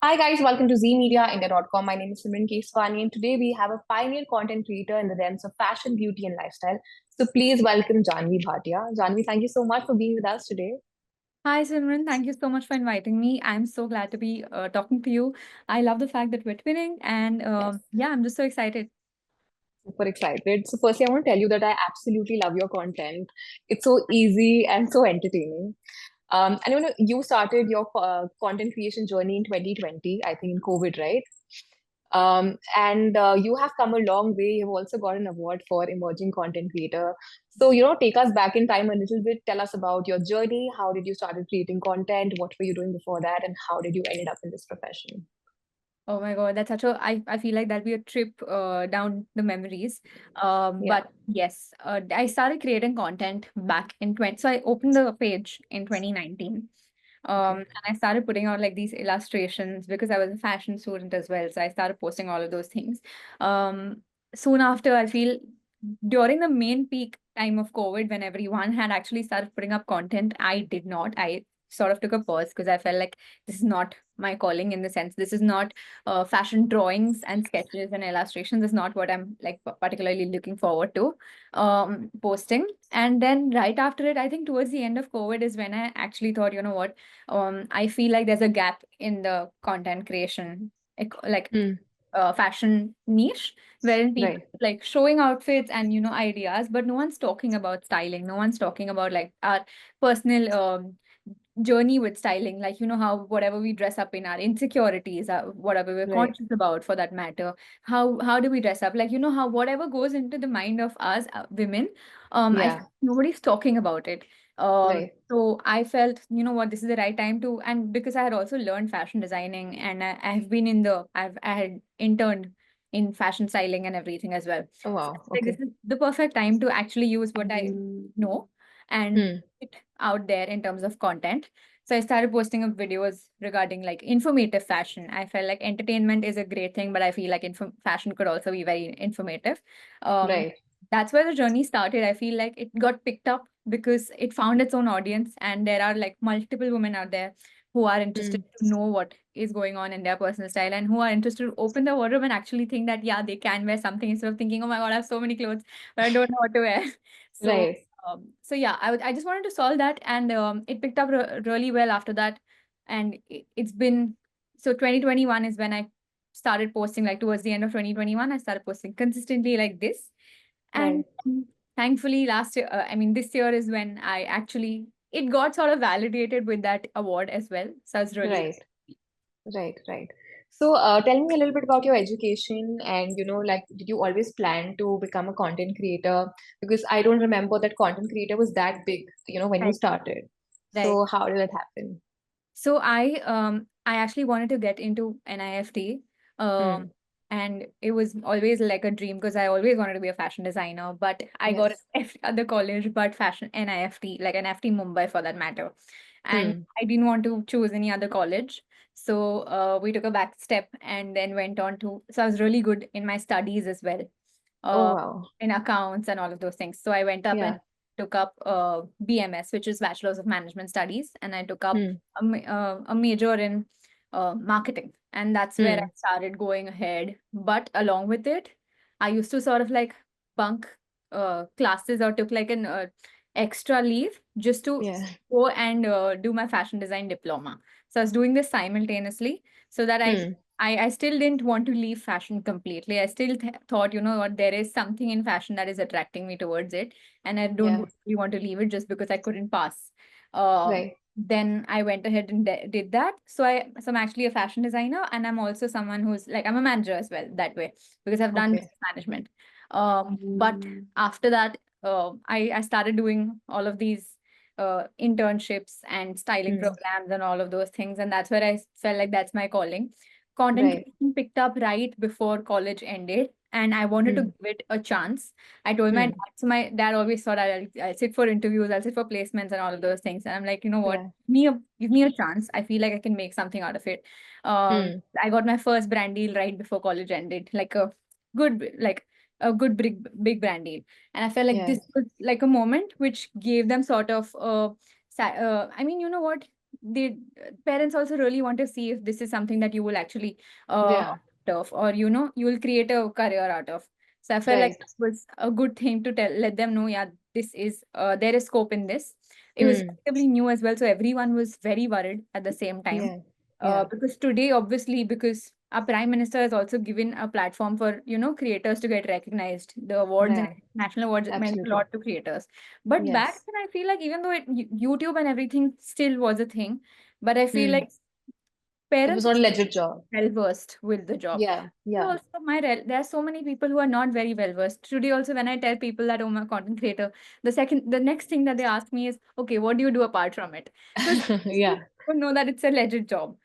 Hi guys, welcome to Z Media India.com. My name is Simran Keswani, and today we have a pioneer content creator in the realms of fashion, beauty, and lifestyle. So please welcome Jhanvi Bhatia. Jhanvi, thank you so much for being with us today. Hi, Simran. Thank you so much for inviting me. I'm so glad to be talking to you. I love the fact that we're twinning, and Yes, yeah, I'm just so excited. super excited. So firstly, I want to tell you that I absolutely love your content. It's so easy and so entertaining. And you started your content creation journey in 2020, I think in COVID, right? And you have come a long way. You've also got an award for emerging content creator. So, take us back in time a little bit. Tell us about your journey. How did you started creating content? What were you doing before that? And how did you ended up in this profession? Oh my God, that's such a, I feel like that'd be a trip down the memories. Yeah. But yes, I started creating content back in 20, so I opened the page in 2019. Okay. And I started putting out like these illustrations because I was a fashion student as well. So I started posting all of those things. Um, Soon after, I feel during the main peak time of COVID, when everyone had actually started putting up content, I did not. I sort of took a pause because I felt like this is not my calling in the sense this is not fashion drawings and sketches and illustrations is not what I'm like particularly looking forward to posting. And then right after it, I think towards the end of COVID is when I actually thought, you know what, I feel like there's a gap in the content creation, like Hmm. fashion niche, wherein people Right. like showing outfits and ideas, but no one's talking about styling. No one's talking about like our personal journey with styling, like how whatever we dress up in, our insecurities, whatever we're Right. conscious about for that matter, how do we dress up, like how whatever goes into the mind of us women, I Yeah. feel nobody's talking about it. Right. So I felt, you know what, this is the right time to, and because I had also learned fashion designing, and I've been in the I had interned in fashion styling and everything as well. Oh, So wow. like this Okay. is the perfect time to actually use what I know and Hmm. it out there in terms of content. So I started posting up videos regarding like informative fashion. I felt like entertainment is a great thing, but I feel like fashion could also be very informative. Um, Right. that's where the journey started. I feel like it got picked up because it found its own audience, and there are like multiple women out there who are interested Hmm. to know what is going on in their personal style and who are interested to open their wardrobe and actually think that yeah, they can wear something instead of thinking, oh my God, I have so many clothes but I don't know what to wear. So Right. so yeah, I just wanted to solve that, and it picked up really well after that, and it's been, so 2021 is when I started posting, like towards the end of 2021 I started posting consistently like this. And Right. thankfully last year, I mean this year is when I actually, it got sort of validated with that award as well, so I was really Right. Right, right. So, tell me a little bit about your education and, like, did you always plan to become a content creator? Because I don't remember that content creator was that big, when you right. started. Right. So, how did it happen? So I actually wanted to get into NIFT. Hmm. Um and it was always like a dream because I always wanted to be a fashion designer, but I got Yes. every other college but fashion NIFT, like NIFT Mumbai for that matter. And Hmm. I didn't want to choose any other college. So we took a back step and then went on to, so I was really good in my studies as well, Oh, uh, wow. in accounts and all of those things. So I went up and Yeah. took up BMS, which is Bachelor's of Management Studies, and I took up Hmm. a major in marketing, and that's where I Hmm. started going ahead. But along with it, I used to sort of like bunk classes or took like an extra leave just to Yeah. go and do my fashion design diploma. So I was doing this simultaneously so that Hmm. I still didn't want to leave fashion completely. I still thought, you know what, there is something in fashion that is attracting me towards it, and I don't Yeah. really want to leave it just because I couldn't pass. Um, Right. then I went ahead and did that. So I'm actually a fashion designer, and I'm also someone who's like, I'm a manager as well that way because I've done Okay. business management. But after that, I started doing all of these internships and styling Hmm. programs and all of those things, and that's where I felt like that's my calling. Content Right. creation picked up right before college ended, and I wanted to Hmm. give it a chance. I told my dad, Hmm. so my dad always thought I'll sit for interviews, I'll sit for placements and all of those things. And I'm like, you know what, Yeah. give me a chance. I feel like I can make something out of it. Hmm. I got my first brand deal right before college ended, like a good big brand deal. And I felt like Yeah. this was like a moment which gave them sort of I mean, you know what? they parents also really want to see if this is something that you will actually Yeah. of, or you will create a career out of. So I felt like Right. it was a good thing to let them know, yeah, this is there is scope in this. It was Hmm. relatively new as well, so everyone was very worried at the same time. Yeah. Yeah. Because today, obviously, because our prime minister has also given a platform for creators to get recognized. The awards and Yeah. national awards meant a Absolutely. lot to creators. But back Yes. then, I feel like even though YouTube and everything still was a thing, but I feel Hmm. like It was parents not a were legit job. well versed with the job. Yeah. And Yeah. also, there are so many people who are not very well versed. Today, also, when I tell people that, oh, I'm a content creator, the next thing that they ask me is, okay, what do you do apart from it? Because people Yeah. don't know that it's a legit job.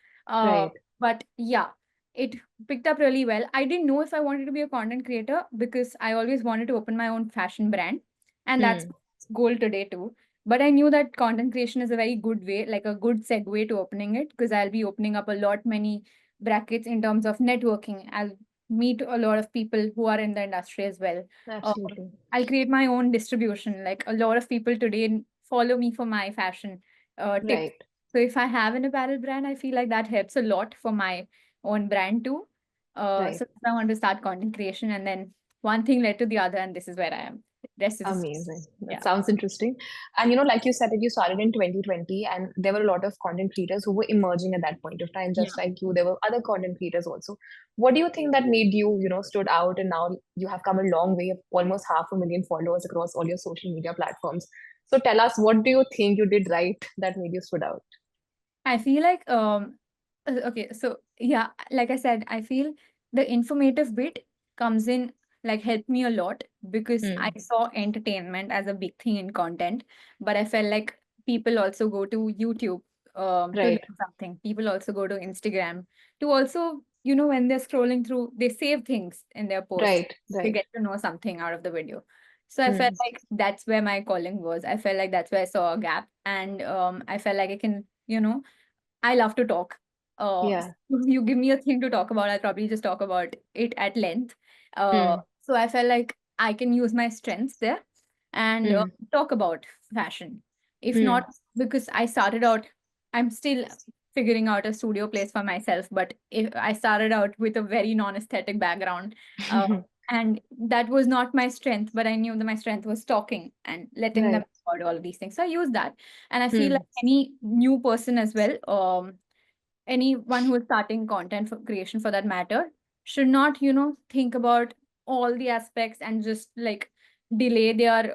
Right. But yeah, it picked up really well. I didn't know if I wanted to be a content creator because I always wanted to open my own fashion brand, and that's Hmm. my goal today too. But I knew that content creation is a very good way, like a good segue to opening it, because I'll be opening up a lot many brackets in terms of networking. I'll meet a lot of people who are in the industry as well. Uh, Absolutely. I'll create my own distribution. Like a lot of people today follow me for my fashion tips. Right. So if I have an apparel brand, I feel like that helps a lot for my own brand too. Right. So I want to start content creation, and then one thing led to the other, and this is where I am. Rest is history. Amazing. That Yeah. sounds interesting. And like you said, that you started in 2020, and there were a lot of content creators who were emerging at that point of time, Yeah. just like you. There were other content creators also. What do you think that made you, stood out, and now you have come a long way, of almost 500,000 followers across all your social media platforms. So tell us, what do you think you did right that made you stood out? I feel like okay, so yeah, like I said, I feel the informative bit comes in, like, helped me a lot because I Hmm. saw entertainment as a big thing in content, but I felt like people also go to YouTube to Right. learn something. People also go to Instagram to also, when they're scrolling through, they save things in their post. Right. They Right. get to know something out of the video. So I felt Hmm. like that's where my calling was. I felt like that's where I saw a gap, and I felt like I can, I love to talk. Yeah. You give me a thing to talk about, I'll probably just talk about it at length. Hmm. So I felt like I can use my strengths there and Hmm. talk about fashion. If Hmm. not, because I started out, I'm still figuring out a studio place for myself, but if I started out with a very non-aesthetic background, uh, and that was not my strength, but I knew that my strength was talking and letting them Right. know about all of these things. So I use that. And I feel like Hmm. any new person as well, anyone who is starting content for creation for that matter, should not, think about all the aspects and just like delay their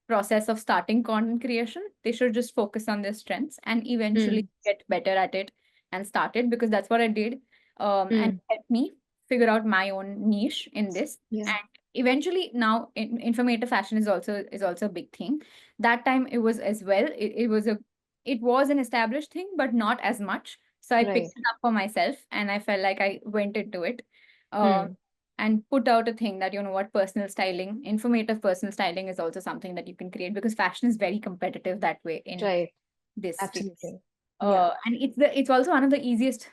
process of starting content creation. They should just focus on their strengths and eventually Hmm. get better at it and start it, because that's what I did. And Hmm. help me figure out my own niche in this. Yeah. And eventually now informative fashion is also a big thing. That time it was as well. It was an established thing, but not as much. So I picked Right. it up for myself and I felt like I went into it. Um, Hmm. and put out a thing that, what personal styling, informative personal styling is also something that you can create, because fashion is very competitive that way in Right. this space. Absolutely. Yeah. And it's also one of the easiest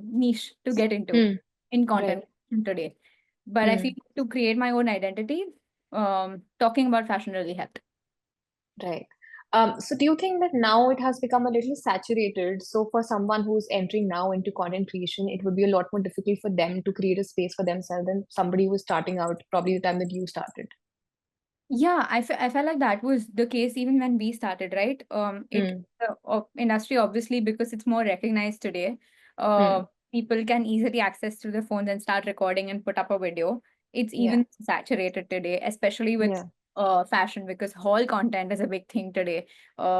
niche to get into Hmm. in Right. content today. But I feel Hmm. to create my own identity, talking about fashion really helped. Right. So do you think that now it has become a little saturated? So for someone who's entering now into content creation, it would be a lot more difficult for them to create a space for themselves than somebody who's starting out probably the time that you started. Yeah, I felt like that was the case even when we started, right? Hmm. Industry, obviously, because it's more recognized today. Hmm. People can easily access through their phones and start recording and put up a video. It's Yeah. even saturated today, especially with Yeah. fashion, because haul content is a big thing today.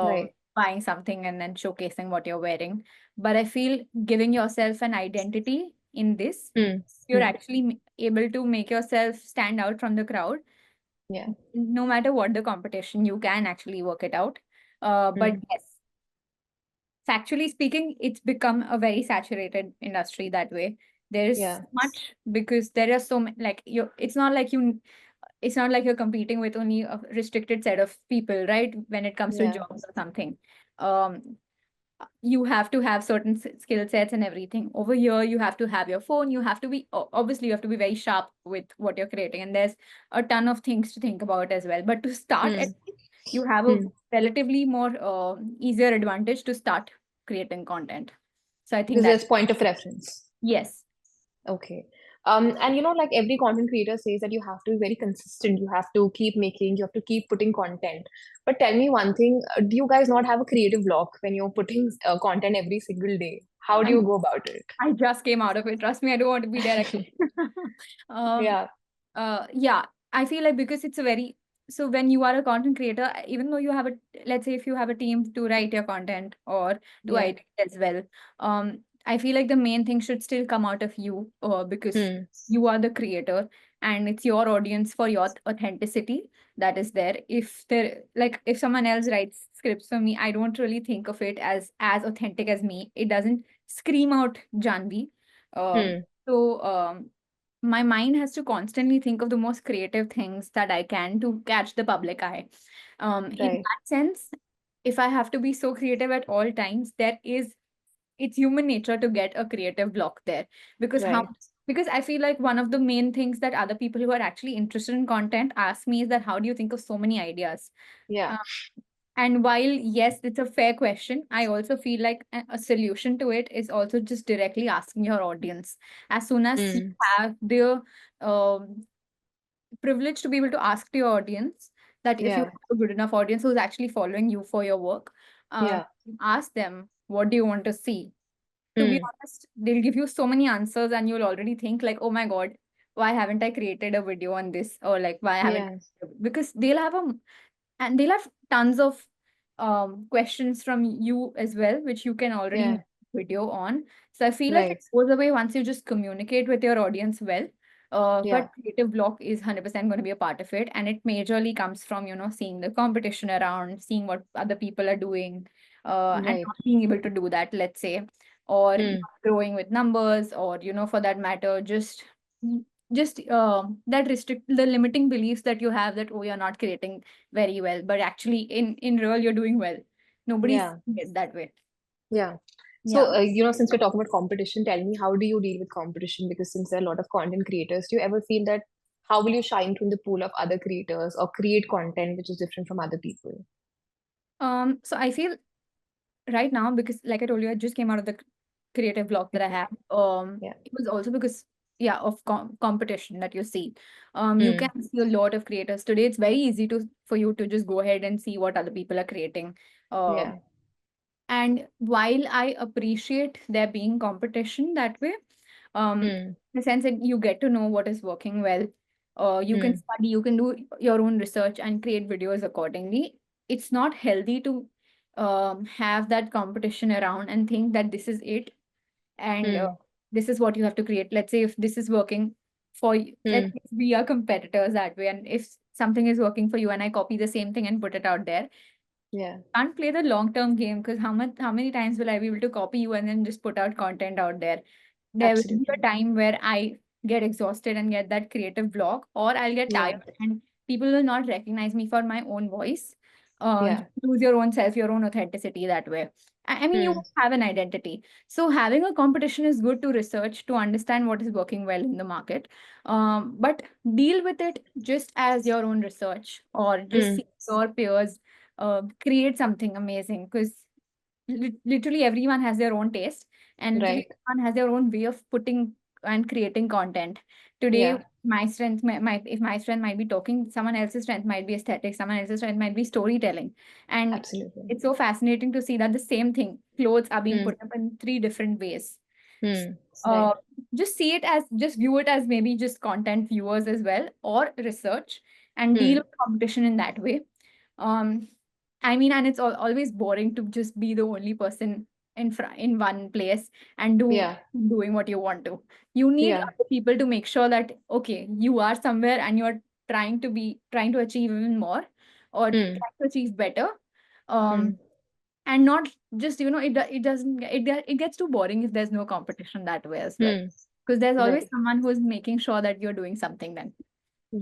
Right. Buying something and then showcasing what you're wearing. But I feel giving yourself an identity in this, Hmm. you're Hmm. actually able to make yourself stand out from the crowd. Yeah. No matter what the competition, you can actually work it out. But Hmm. yes, factually speaking, it's become a very saturated industry that way. There is Yeah. much, because there are so many, like you, it's not like you're competing with only a restricted set of people, right? When it comes to Yeah. jobs or something. Um, you have to have certain skill sets and everything. Over here, you have to have your phone. You have to be, obviously, you have to be very sharp with what you're creating. And there's a ton of things to think about as well. But to start, Hmm. you have a Hmm. relatively more easier advantage to start. creating content. So I think Because that there's point of reference. yes. Okay. And like every content creator says that you have to be very consistent, you have to keep making, you have to keep putting content. But tell me one thing, do you guys not have a creative block when you're putting content every single day? How do I you go about it? I just came out of it. Trust me, I don't want to be there again. um, Yeah, yeah, I feel like because it's a very so when you are a content creator, even though you have a let's say if you have a team to write your content or to yeah. edit as well, I feel like the main thing should still come out of you, because Hmm. you are the creator and it's your audience for your authenticity that is there. If there like if someone else writes scripts for me, I don't really think of it as authentic as me. It doesn't scream out Janvi. Hmm. So my mind has to constantly think of the most creative things that I can to catch the public eye. In Right. that sense, if I have to be so creative at all times, it's human nature to get a creative block there. Because how Right. because I feel like one of the main things that other people who are actually interested in content ask me is that how do you think of so many ideas? Yeah. Uh, and while, yes, it's a fair question, I also feel like a solution to it is also just directly asking your audience. As soon as you Hmm. have the um, privilege to be able to ask to your audience that if you Yeah. have a good enough audience who's actually following you for your work, Yeah. ask them, what do you want to see? To be Hmm. honest, they'll give you so many answers, and you'll already think like, oh my God, why haven't I created a video on this? Or like, why haven't Yeah. because they'll have tons of questions from you as well, which you can already Yeah. make a video on. So I feel like it Right. goes away once you just communicate with your audience well. Yeah. But creative block is 100% going to be a part of it. And it majorly comes from, seeing the competition around, seeing what other people are doing, and Right. not being able to do that, let's say, or Hmm. not growing with numbers, or, for that matter, just that restrict the limiting beliefs that you have that, oh, you're not creating very well, but actually in real you're doing well. Nobody's Yeah. seeing it that way. Yeah. Yeah. So, since we're talking about competition, tell me, how do you deal with competition? Because since there are a lot of content creators, do you ever feel that how will you shine through the pool of other creators or create content which is different from other people? So I feel right now, because like I told you, I just came out of the creative block that I Okay. have. Yeah. It was also because, yeah, of competition that you see. You Hmm. can see a lot of creators today. It's very easy for you to just go ahead and see what other people are creating. Um, Yeah. and while I appreciate there being competition that way, Hmm. in the sense that you get to know what is working well, you can Hmm. study, you can do your own research and create videos accordingly. It's not healthy to have that competition around and think that this is it, and Hmm. this is what you have to create. Let's say if this is working for you, let's Hmm. say we are competitors that way, and if something is working for you and I copy the same thing and put it out there, Yeah. can't play the long term game, because how many times will I be able to copy you and then just put out content out there? There will be a Absolutely. time where I get exhausted and get that creative block, or I'll get tired Yeah. and people will not recognize me for my own voice. You Yeah. lose your own self, your own authenticity that way. I mean, you Hmm. won't have an identity. So having a competition is good to research, to understand what is working well in the market. But deal with it just as your own research, or just Hmm. see your peers create something amazing, because literally everyone has their own taste, and literally Right. everyone has their own way of putting and creating content. Today, Yeah. my strength might if my strength might be talking, someone else's strength might be aesthetic, someone else's strength might be storytelling. And Absolutely. it's so fascinating to see that the same thing, clothes are being Hmm. put up in three different ways. Hmm. uh, Right. just view it as maybe just content viewers as well, or research, and deal Hmm. with competition in that way. um I mean, and it's always boring to just be the only person in one place and Yeah. doing what you want to. You need Yeah. other people to make sure that, okay, you are somewhere and you're trying to achieve even more, or Hmm. trying to achieve better. Hmm. um and not just, it doesn't it gets too boring if there's no competition that way as well, Hmm. because there's always Right. someone who's making sure that you're doing something then.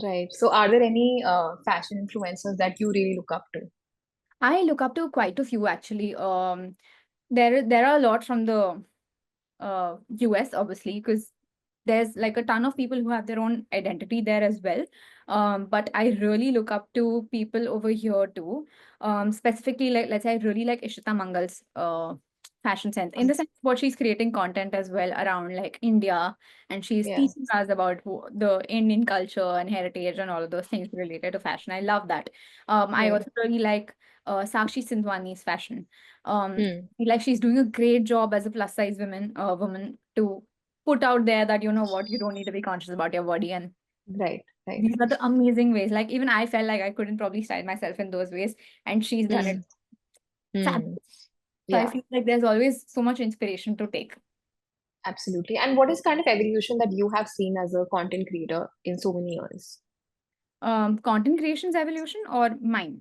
Right. So, are there any fashion influencers that you really look up to? I look up to quite a few actually. There are a lot from the US, obviously, because there's like a ton of people who have their own identity there as well. But I really look up to people over here too. Specifically, like, let's say I really like Ishita Mangal's fashion sense, in the sense what she's creating content as well around like India, and she's Yeah. teaching us about the Indian culture and heritage and all of those things related to fashion. I love that. I Right. also really like Sakshi Sindwani's fashion. Hmm. I feel like she's doing a great job as a plus size woman to put out there that, you know what, you don't need to be conscious about your body, and Right. Right. these are the amazing ways. Like even I felt like I couldn't probably style myself in those ways, and she's done it Hmm. Hmm. fabulous. So I Yeah. feel like there's always so much inspiration to take. Absolutely. And what is kind of evolution that you have seen as a content creator in so many years? Content creation's evolution or mine?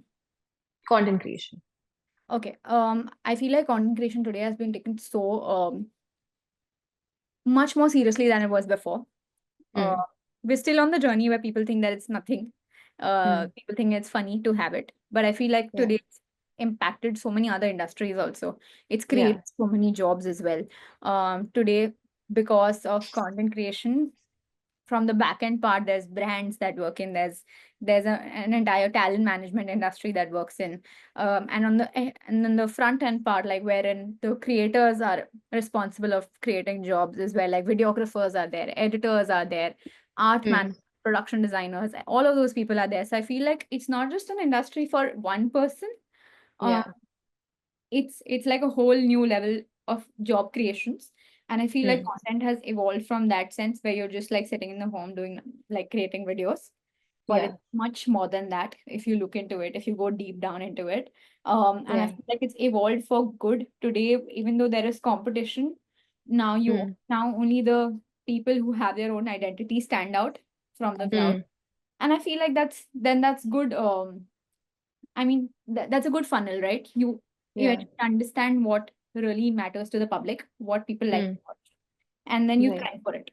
Content creation. Okay. I feel like content creation today has been taken so much more seriously than it was before. Uh, Hmm. we're still on the journey where people think that it's nothing. Hmm. People think it's funny to have it. But I feel like Yeah. today it's impacted so many other industries also. It's Yeah. created so many jobs as well. Today, because of content creation, from the back end part, there's brands that work in, an entire talent management industry that works in, and then the front end part, like wherein the creators are responsible of creating jobs as well, like videographers are there, editors are there, art man, Hmm. production designers, all of those people are there. So I feel like it's not just an industry for one person. um, Yeah. it's like a whole new level of job creations, and I feel like Hmm. content has evolved from that sense where you're just like sitting in the home doing like creating videos, but Yeah. it's much more than that if you look into it, if you go deep down into it. And I Yeah. feel like it's evolved for good today, even though there is competition. Hmm. Now only the people who have their own identity stand out from the crowd, Hmm. and I feel like that's good. I mean, that's a good funnel, right? You Yeah. actually understand what really matters to the public, what people like to Hmm. watch, and then you Right. thrive for it.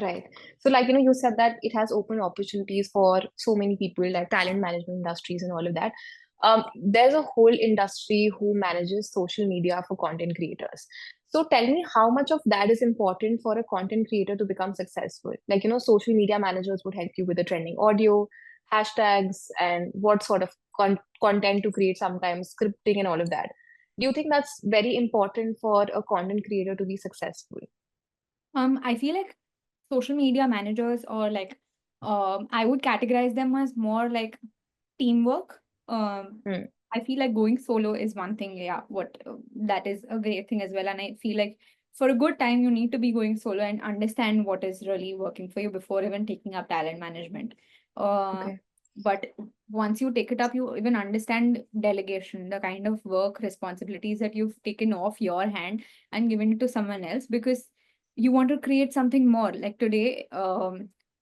Right. So, like, you said that it has opened opportunities for so many people, like talent management industries and all of that. There's a whole industry who manages social media for content creators. So, tell me how much of that is important for a content creator to become successful? Like, social media managers would help you with the trending audio, hashtags, and what sort of content to create, sometimes scripting and all of that. Do you think that's very important for a content creator to be successful? I feel like social media managers, or like, I would categorize them as more like teamwork. Hmm. I feel like going solo is one thing, yeah, what that is a great thing as well. And I feel like for a good time, you need to be going solo and understand what is really working for you before even taking up talent management. Uh, Okay. but once you take it up, you even understand delegation, the kind of work responsibilities that you've taken off your hand and given it to someone else, because you want to create something more. Like today,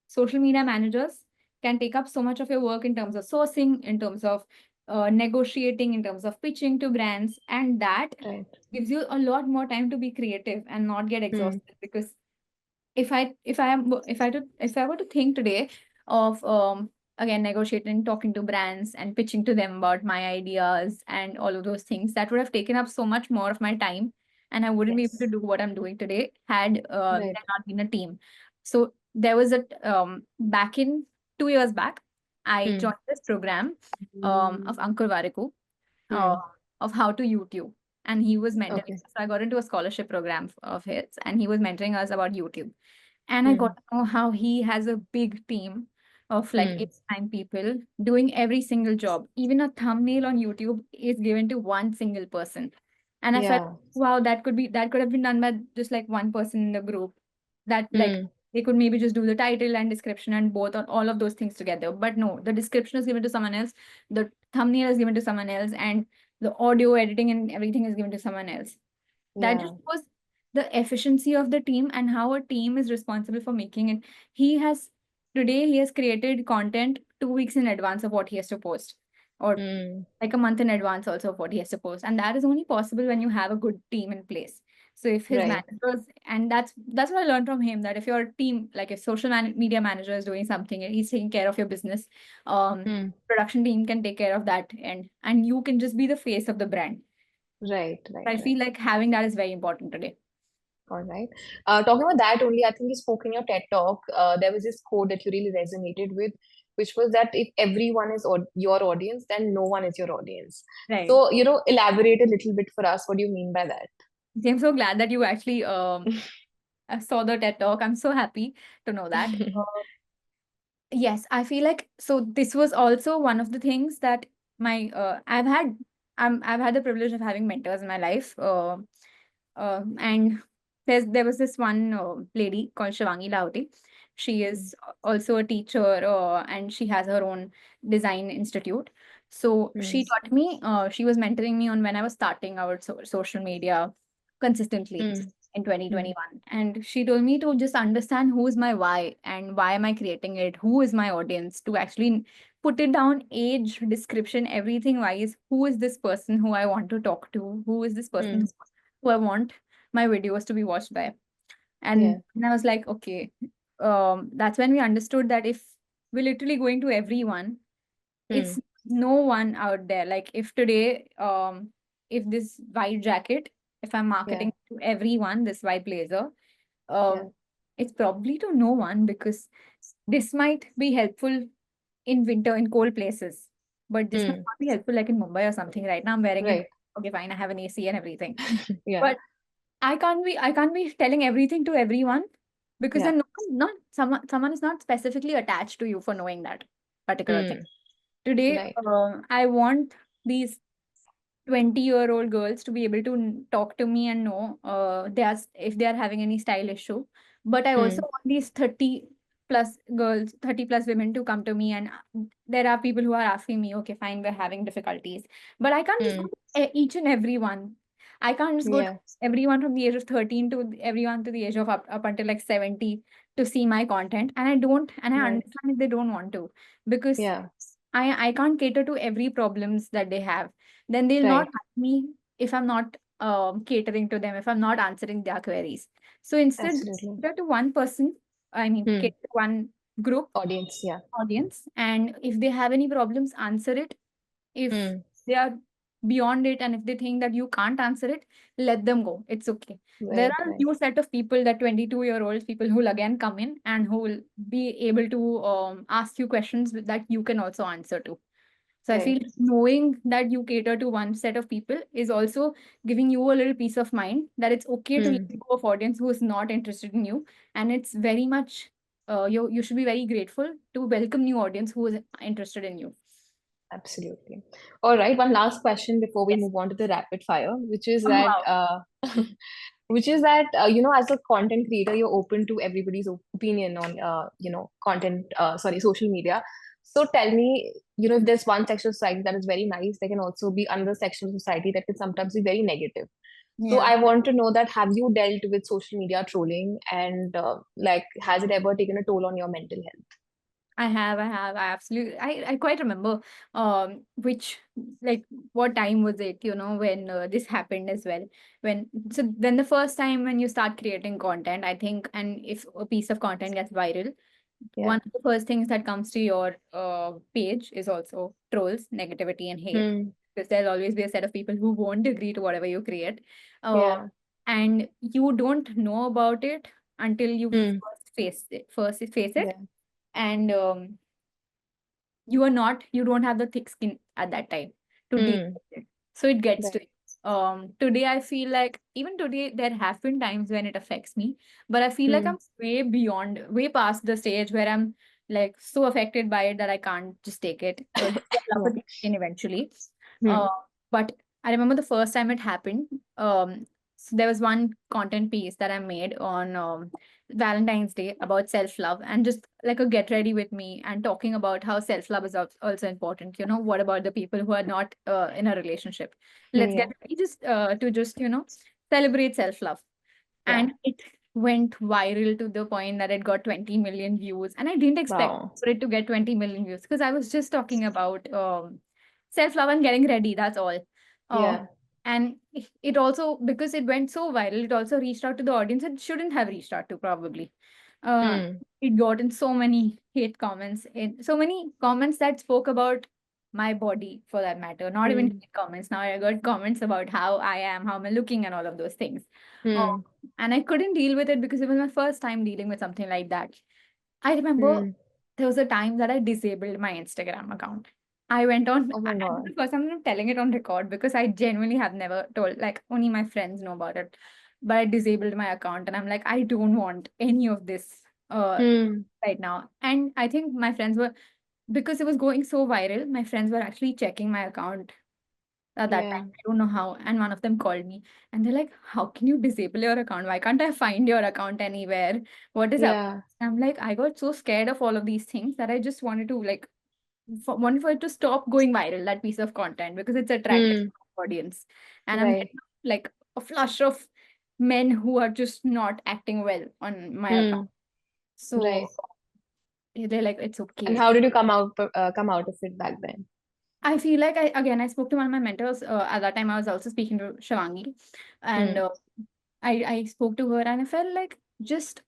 social media managers can take up so much of your work in terms of sourcing, in terms of negotiating, in terms of pitching to brands, and that Right. gives you a lot more time to be creative and not get Hmm. exhausted. Because if I were to think today of again negotiating, talking to brands and pitching to them about my ideas and all of those things, that would have taken up so much more of my time, and I wouldn't be able to Yes. do what I'm doing today had Right. there not been a team. So there was a back in 2 years back, I Hmm. joined this program of Ankur Variku, uh, Hmm. of how to YouTube. And he was mentoring Okay. us. So I got into a scholarship program of his, and he was mentoring us about YouTube. And I got Hmm. to know how he has a big team of like Hmm. 8 9 people doing every single job. Even a thumbnail on YouTube is given to one single person. And I felt, Yeah. wow, that could have been done by just like one person in the group. That like Hmm. they could maybe just do the title and description and both on all of those things together. But no, the description is given to someone else, the thumbnail is given to someone else, and the audio editing and everything is given to someone else. That just Yeah. shows the efficiency of the team and how a team is responsible for making it. He has Today he has created content 2 weeks in advance of what he has to post, or Hmm. like a month in advance also of what he has to post. And that is only possible when you have a good team in place. So if his Right. managers, and that's what I learned from him, that if your team, like if media manager is doing something and he's taking care of your business, Hmm. production team can take care of that, and you can just be the face of the brand. Right. So Right. I Right. feel like having that is very important today. All right. Talking about that only, I think you spoke in your TED talk. There was this quote that you really resonated with, which was that if everyone is your audience, then no one is your audience. Right. So, elaborate a little bit for us. What do you mean by that? I'm so glad that you actually saw the TED Talk. I'm so happy to know that. Yes, I feel like so this was also one of the things that my I've had the privilege of having mentors in my life. And there was this one lady called Shivangi Lauti. She Mm, is also a teacher, and she has her own design institute. So she mm, taught me, she was mentoring me on when I was starting out social media consistently mm, in mm, 2021. And she told me to just understand who is my why and why am I creating it, who is my audience, to actually put it down, age, description, everything wise. Who is this person who I want to talk to? Who is this person mm. who I want my videos to be watched by? Yeah. And I was like, okay, that's when we understood that if we're literally going to everyone, it's Mm, no one out there. Like if today, if this white jacket, if I'm yeah. marketing to everyone, this white blazer, Yeah. um, it's probably to no one because this might be helpful in winter in cold places, but this might Mm, not be helpful like in Mumbai or something. Right now, I'm wearing it. right. Okay, fine, I have an AC and everything, Yeah. but I can't be telling everything to everyone because Yeah. then no, not someone is not specifically attached to you for knowing that particular thing. Mm, Today, right. I want these 20-year-old girls to be able to talk to me and know if they are having any style issue. But I also Mm, want these 30 plus girls, 30 plus women to come to me, and there are people who are asking me, okay, fine, we're having difficulties. But I can't just go mm, to each and every one. I can't just go to yeah. everyone from the age of 13 to everyone to the age of up until like 70 to see my content. And I Right. understand if they don't want to, because Yeah. I can't cater to every problems that they have. Then they'll not Right. like me if I'm not catering to them, if I'm not answering their queries. So instead, Absolutely. cater to one person, I mean, Hmm. cater to one group, Audience. Yeah. audience, and if they have any problems, answer it. If Hmm. they are beyond it and if they think that you can't answer it, let them go. It's okay. There Right. are Right. new set of people, that 22-year-old people, who will again come in and who will be able to ask you questions that you can also answer to. So I feel Right. knowing that you cater to one set of people is also giving you a little peace of mind that it's okay to Hmm. let go of audience who is not interested in you. And it's very much, you should be very grateful to welcome new audience who is interested in you. Absolutely. All right. One last question before we Yes. move on to the rapid fire, which is Oh, that, wow. as a content creator, you're open to everybody's opinion on, content, sorry, social media. So tell me, if there's one section of society that is very nice, there can also be another section of society that can sometimes be very negative. So Yeah. I want to know that have you dealt with social media trolling and like has it ever taken a toll on your mental health? I absolutely, I quite remember, which, like, what time was it, when this happened as well. When the first time when you start creating content, I think, and if a piece of content gets viral, Yeah. one of the first things that comes to your page is also trolls, negativity, and hate. Hmm. Because there'll always be a set of people who won't agree to whatever you create. Uh, Yeah. and you don't know about it until you Hmm. first face it. Yeah. And you don't have the thick skin at that time to deal Hmm. with it. So it gets to Right. you. Today I feel like even today there have been times when it affects me, but I feel like Hmm. I'm way past the stage where I'm like so affected by it that I can't just take it. Develop a Yeah. thick skin eventually. Hmm. Uh, but I remember the first time it happened. So there was one content piece that I made on Valentine's Day about self-love, and just like a get ready with me and talking about how self-love is also important. What about the people who are not in a relationship? Let's get Yeah. ready just to just, celebrate self-love. Yeah. And it went viral to the point that it got 20 million views. And I didn't expect Wow. for it to get 20 million views because I was just talking about self-love and getting ready. That's all. Uh, Yeah. and it also, because it went so viral, it also reached out to the audience it shouldn't have reached out to, probably. Uh, Hmm. it got in so many hate comments, in so many comments that spoke about my body, for that matter. Not even Hmm. hate comments. Now I got comments about how I am, how am I looking, and all of those things. Uh, Hmm. and I couldn't deal with it because it was my first time dealing with something like that. I remember Hmm. there was a time that I disabled my Instagram account. I went on, Oh my this is God. the first time I'm telling it on record because I genuinely have never told, like, only my friends know about it. But I disabled my account and I'm like, I don't want any of this uh Hmm. right now. And I think my friends were, because it was going so viral, my friends were actually checking my account at that time. Yeah. I don't know how. And one of them called me and they're like, how can you disable your account? Why can't I find your account anywhere? What is up? Yeah. I'm like, I got so scared of all of these things that I just wanted to like wanted for it to stop going viral, that piece of content, because it's attracting Hmm. audience. And I'm Right. getting like a flush of men who are just not acting well on my account. Hmm. So Right. they're like, it's And okay. how did you come out of it back then? I feel like I spoke to one of my mentors. At that time, I was also speaking to Shivani, and Hmm. I spoke to her, and I felt like just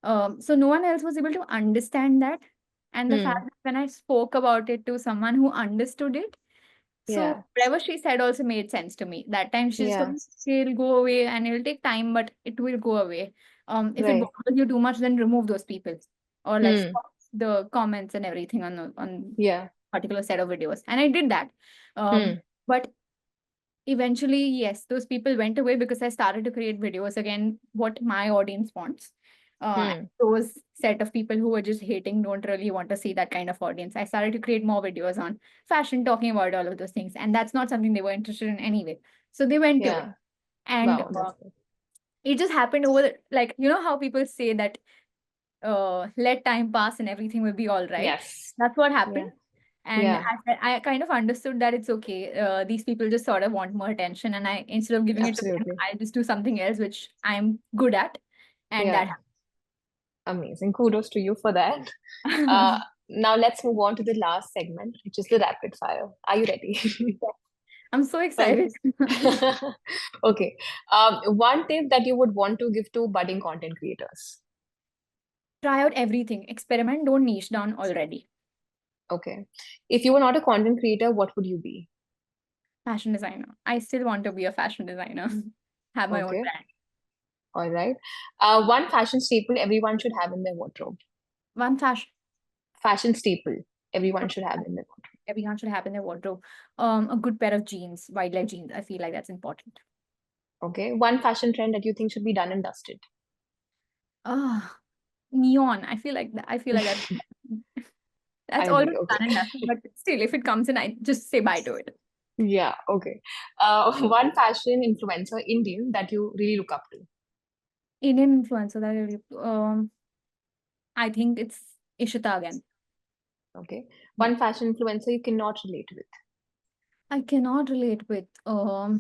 so no one else was able to understand that, and the fact Hmm. that when I spoke about it to someone who understood it, so Yeah. whatever she said also made sense to me. That time she just told Yeah. me it'll go away and it'll take time, but it will go away. If it Right. bothers you too much, then remove those people or like Hmm. stop the comments and everything on Yeah. particular set of videos. And I did that. Hmm. But eventually, yes, those people went away because I started to create videos again, what my audience wants. And Hmm. those set of people who were just hating don't really want to see that kind of audience. I started to create more videos on fashion, talking about all of those things. And that's not something they were interested in anyway. So they went away. Yeah. And Wow, that's good. it just happened over, like, you know how people say that let time pass and everything will be all right. Yes. That's what happened. Yeah. And Yeah. I kind of understood that it's okay. These people just sort of want more attention, and I, instead of giving it to them, Absolutely. I just do something else which I'm good at, and that Yeah. Amazing. Kudos to you for that. Uh, happened. now let's move on to the last segment, which is the rapid fire. Are you ready? I'm so excited. Okay. Okay. One tip that you would want to give to budding content creators. Try out everything, experiment, don't niche down already. Okay. If you were not a content creator, what would you be? Fashion designer. I still want to be a fashion designer. Have my own Okay. brand. All right. One fashion staple everyone should have in their wardrobe. One fashion Fashion staple everyone should have in their wardrobe. everyone should have in their wardrobe. A good pair of jeans, wide leg jeans. I feel like that's important. Okay. One fashion trend that you think should be done and dusted. Ah, neon. I feel like that. I feel like that's I always agree. Okay. done and dusted, but still, if it comes in, I just say bye to it. Yeah. Okay. One fashion influencer, Indian, that you really look up to. Indian influencer that I really, I think it's Ishita again. Okay. Yeah. One fashion influencer you cannot relate with. I cannot relate with now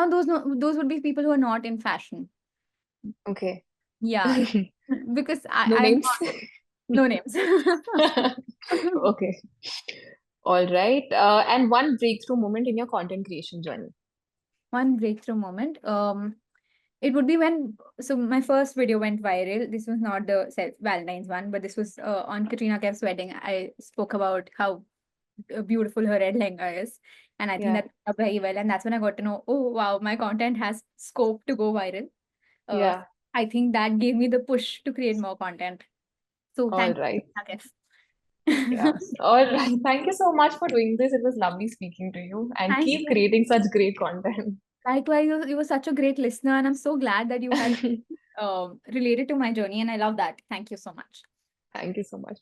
those no, those would be people who are not in fashion. Okay. Yeah. Because No I'm names. not, no names. Okay. All right. And one breakthrough moment in your content creation journey. One breakthrough moment. It would be when, so my first video went viral. This was not the Valentine's one, but this was on Katrina Kaif's wedding. I spoke about how beautiful her red lehenga is, and I think Yeah. that turned out very well. And that's when I got to know, oh wow, my content has scope to go viral. Uh, Yeah. I think that gave me the push to create more content. So All thank right. you, Kaif. Yeah. All right. Thank you so much for doing this. It was lovely speaking to you and Thank keep you. creating such great content. Likewise, you were such a great listener, and I'm so glad that you had related to my journey, and I love that. Thank you so much. Thank you so much.